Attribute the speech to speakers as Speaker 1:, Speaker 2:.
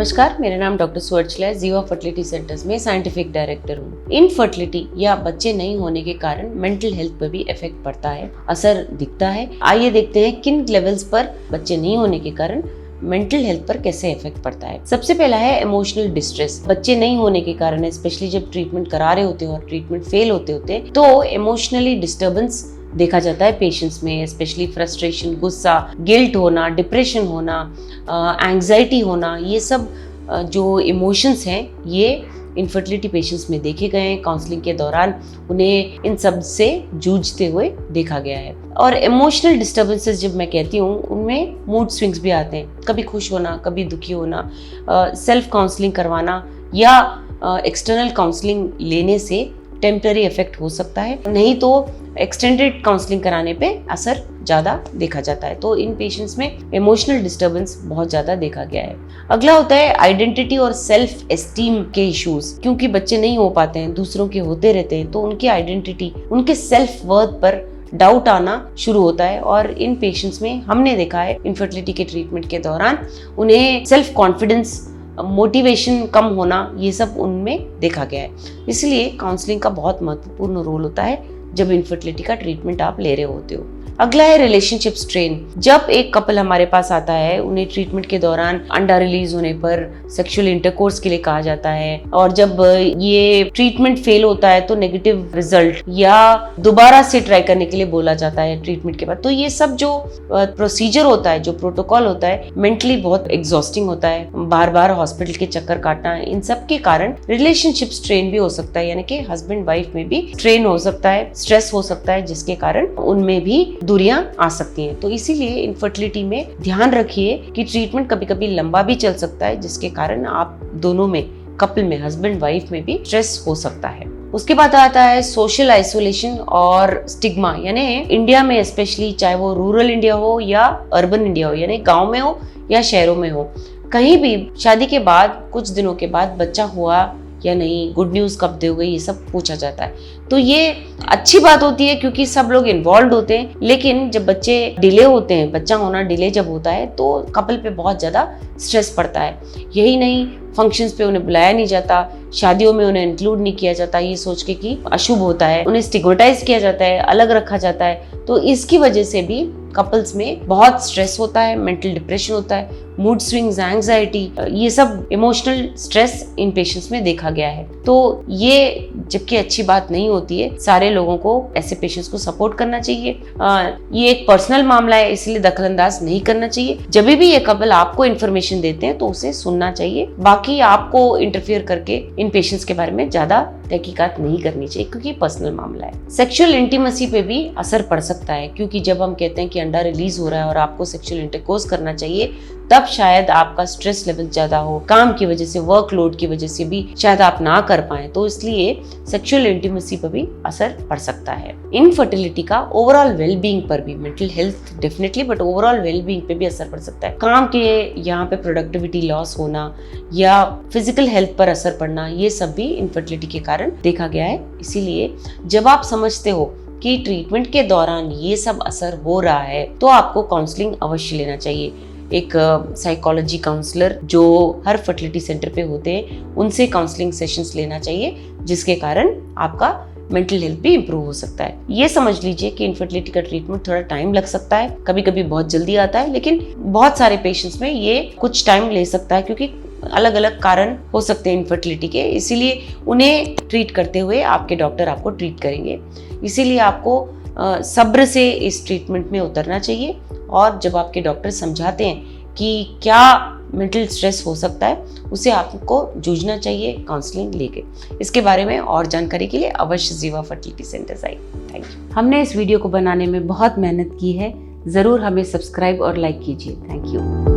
Speaker 1: नमस्कार, मेरा नाम डॉक्टर सुवर्चला है। जीवा फर्टिलिटी सेंटर्स में साइंटिफिक डायरेक्टर हूँ। इनफर्टिलिटी या बच्चे नहीं होने के कारण मेंटल हेल्थ पर भी इफेक्ट पड़ता है, असर दिखता है। आइए देखते हैं किन लेवल्स पर बच्चे नहीं होने के कारण मेंटल हेल्थ पर कैसे इफेक्ट पड़ता है। सबसे पहला है इमोशनल डिस्ट्रेस। बच्चे नहीं होने के कारण, स्पेशली जब ट्रीटमेंट करा रहे होते हैं और ट्रीटमेंट फेल होते हैं तो इमोशनली डिस्टर्बेंस देखा जाता है पेशेंट्स में, स्पेशली फ्रस्ट्रेशन, गुस्सा, गिल्ट होना, डिप्रेशन होना, एंग्जाइटी होना। ये सब जो इमोशंस हैं ये इनफर्टिलिटी पेशेंट्स में देखे गए हैं। काउंसलिंग के दौरान उन्हें इन सब से जूझते हुए देखा गया है। और इमोशनल डिस्टर्बेंसेस जब मैं कहती हूँ उनमें मूड स्विंग्स भी आते हैं, कभी खुश होना, कभी दुखी होना। सेल्फ काउंसलिंग करवाना या एक्सटर्नल काउंसलिंग लेने से टेम्पररी इफेक्ट हो सकता है, नहीं तो एक्सटेंडेड काउंसलिंग कराने पे असर ज़्यादा देखा जाता है। तो इन पेशेंट्स में इमोशनल डिस्टर्बेंस बहुत ज़्यादा देखा गया है। अगला होता है आइडेंटिटी और सेल्फ एस्टीम के इश्यूज। क्योंकि बच्चे नहीं हो पाते हैं, दूसरों के होते रहते हैं, तो उनकी आइडेंटिटी, उनके सेल्फ वर्थ पर डाउट आना शुरू होता है। और इन पेशेंट्स में हमने देखा है इनफर्टिलिटी के ट्रीटमेंट के दौरान उन्हें सेल्फ कॉन्फिडेंस, मोटिवेशन कम होना, ये सब उनमें देखा गया है। इसलिए काउंसलिंग का बहुत महत्वपूर्ण रोल होता है जब इनफर्टिलिटी का ट्रीटमेंट आप ले रहे होते हो। अगला है रिलेशनशिप स्ट्रेन। जब एक कपल हमारे पास आता है, उन्हें ट्रीटमेंट के दौरान अंडा रिलीज होने पर सेक्सुअल इंटरकोर्स के लिए कहा जाता है, और जब ये ट्रीटमेंट फेल होता है तो नेगेटिव रिजल्ट या दोबारा से ट्राई करने के लिए बोला जाता है ट्रीटमेंट के बाद। तो ये सब जो प्रोसीजर होता है, जो प्रोटोकॉल होता है, मेंटली बहुत एग्जॉस्टिंग होता है। बार बार हॉस्पिटल के चक्कर काटना, इन सब के कारण रिलेशनशिप स्ट्रेन भी हो सकता है, यानी कि हस्बैंड वाइफ में भी स्ट्रेन हो सकता है, स्ट्रेस हो सकता है, जिसके कारण उनमें भी दूरियां आ सकती हैं। तो इसीलिए इनफर्टिलिटी में ध्यान रखिए कि ट्रीटमेंट कभी कभी लंबा भी चल सकता है, जिसके कारण आप दोनों में, कपल में, हस्बैंड वाइफ में भी स्ट्रेस हो सकता है। उसके बाद आता है सोशल आइसोलेशन और स्टिग्मा। यानी इंडिया में स्पेशली, चाहे वो रूरल इंडिया हो या अर्बन इंडिया हो, यानी गाँव में हो या शहरों में हो, कहीं भी शादी के बाद कुछ दिनों के बाद बच्चा हुआ या नहीं, गुड न्यूज़ कब दोगे, ये सब पूछा जाता है। तो ये अच्छी बात होती है क्योंकि सब लोग इन्वॉल्व होते हैं। लेकिन जब बच्चे डिले होते हैं, बच्चा होना डिले जब होता है, तो कपल पे बहुत ज़्यादा स्ट्रेस पड़ता है। यही नहीं, फंक्शंस पे उन्हें बुलाया नहीं जाता, शादियों में उन्हें इंक्लूड नहीं किया जाता, ये सोच के कि अशुभ होता है, उन्हें स्टिग्मेटाइज किया जाता है, अलग रखा जाता है। तो इसकी वजह से भी कपल्स में बहुत स्ट्रेस होता है, मेंटल डिप्रेशन होता है, मूड स्विंग्स, एंग्जाइटी, ये सब इमोशनल स्ट्रेस इन पेशेंट्स में देखा गया है। तो ये जबकि अच्छी बात नहीं होती है, सारे लोगों को ऐसे पेशेंट्स को सपोर्ट करना चाहिए। ये एक पर्सनल मामला है, इसलिए दखलंदाज नहीं करना चाहिए। जब भी ये कपल आपको इन्फॉर्मेशन देते हैं तो उसे सुनना चाहिए। बाकी आपको इंटरफियर करके इन पेशेंट्स के बारे में ज्यादा तहकीकात नहीं करनी चाहिए, क्योंकि पर्सनल मामला है। सेक्सुअल इंटीमेसी पे भी असर पड़ सकता है, क्योंकि जब हम कहते हैं कि अंडा रिलीज हो रहा है और आपको सेक्सुअल इंटरकोर्स करना चाहिए, तब शायद आपका स्ट्रेस लेवल ज्यादा हो, काम की वजह से, वर्कलोड की वजह से भी शायद आप ना कर पाए, तो इसलिए सेक्सुअल इंटीमेसी पर भी असर पड़ सकता है। इनफर्टिलिटी का ओवरऑल वेलबींग पर भी, mental health definitely, but overall wellbeing पे भी असर पड़ सकता है। काम के यहाँ पे प्रोडक्टिविटी लॉस होना या फिजिकल हेल्थ पर असर पड़ना, ये सब भी इनफर्टिलिटी के कारण देखा गया है। इसीलिए जब आप समझते हो कि ट्रीटमेंट के दौरान ये सब असर हो रहा है, तो आपको काउंसलिंग अवश्य लेना चाहिए। एक साइकोलॉजी काउंसलर जो हर फर्टिलिटी सेंटर पे होते हैं, उनसे काउंसलिंग सेशंस लेना चाहिए, जिसके कारण आपका मेंटल हेल्थ भी इम्प्रूव हो सकता है। ये समझ लीजिए कि इनफर्टिलिटी का ट्रीटमेंट थोड़ा टाइम लग सकता है, कभी कभी बहुत जल्दी आता है, लेकिन बहुत सारे पेशेंट्स में ये कुछ टाइम ले सकता है, क्योंकि अलग अलग कारण हो सकते हैं इनफर्टिलिटी के। इसीलिए उन्हें ट्रीट करते हुए आपके डॉक्टर आपको ट्रीट करेंगे। इसीलिए आपको सब्र से इस ट्रीटमेंट में उतरना चाहिए, और जब आपके डॉक्टर समझाते हैं कि क्या मेंटल स्ट्रेस हो सकता है, उसे आपको जूझना चाहिए काउंसलिंग लेके। इसके बारे में और जानकारी के लिए अवश्य जीवा फर्टिलिटी सेंटर्स आइए। Thank you. हमने इस वीडियो को बनाने में बहुत मेहनत की है, ज़रूर हमें सब्सक्राइब और लाइक कीजिए। Thank you.